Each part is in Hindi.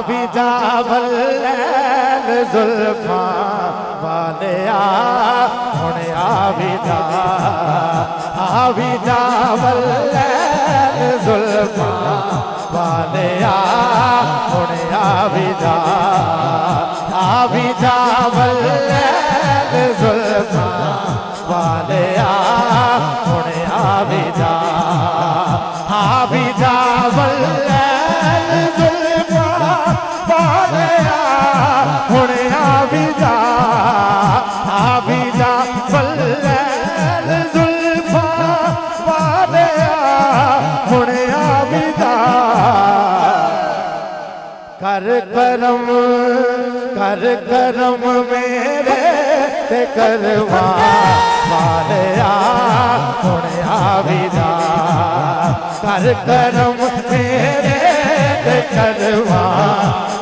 भी जा वल्लैल जुल्फा वाले हुण भी जा वल्लैल जुल्फा वाले हुण भी जा वल्लैल जुल्फा वाले हुण भी जा वल्लैल जुल्फा वाले हुण भी जा वल्लैल जुल्फा वाले हुण भी जा कर करम मेरे ते करवा वाले हुण भी जा कर करम मेरे ते करवा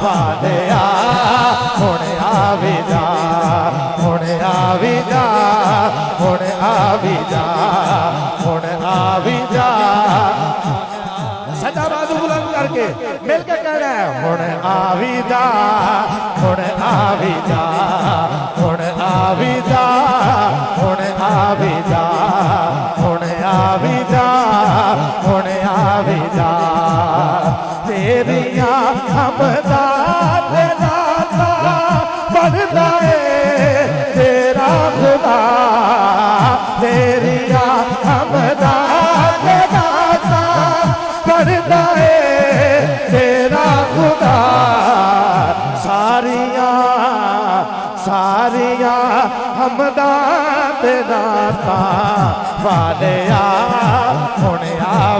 वाले हुण भी जा हुण भी जा हुण भी जा हुण भी जा सदा बाजू बुलंद करके मिलके कहना है हुण भी जा हुण भी जा हुण भी जा हुण भी जा हुण भी जा हुण भी जा तेरिया हमदा नाता बढ़दा है तेरा खुदा तेरिया हमदा नाता बढ़दा है तेरा खुदा सारिया हमदा नाता वाले हुण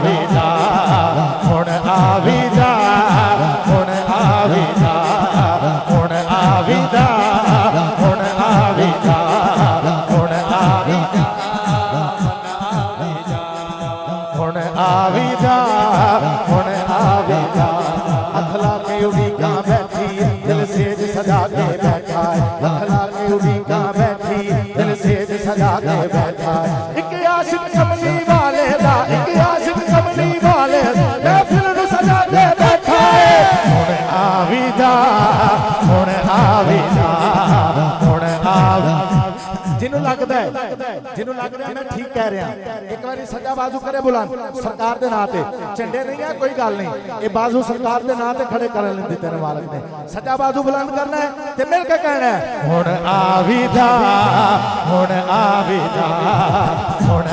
भी जा हुण भी जा हुण भी जा हुण भी जा हुण भी जा हुण भी जा हुण भी जा हुण भी जा अखला के उड़ीका बैठी दिल से सजा के बैठा है अखला के उड़ीका बैठी दिल से सजा के बैठा है एक आशिक कमली वाले दा एक आशिक कमली वाले महफिल नूं सजा के बैठा है हुण भी जा हुण भी जा हुण जिन्हों लगता है मैं ठीक कह रहा एक बार सजा बाजू करे बुलंद सरकार के नाम से झंडे नहीं है कोई गल नहीं ये बाजू सरकार के नाम से खड़े कर लेंदे तेरे मालक ने सजा बाजू बुलंद करना है ते मिल के कहना है हुण भी जा हुण भी जा हुण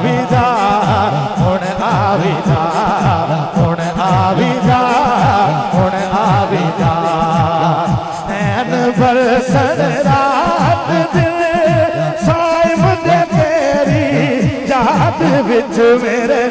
भी जा हुण भी जा हुण भी जा हुण भी जा नैन बरसन रात दिन साए मुझे तेरी याद विच मेरे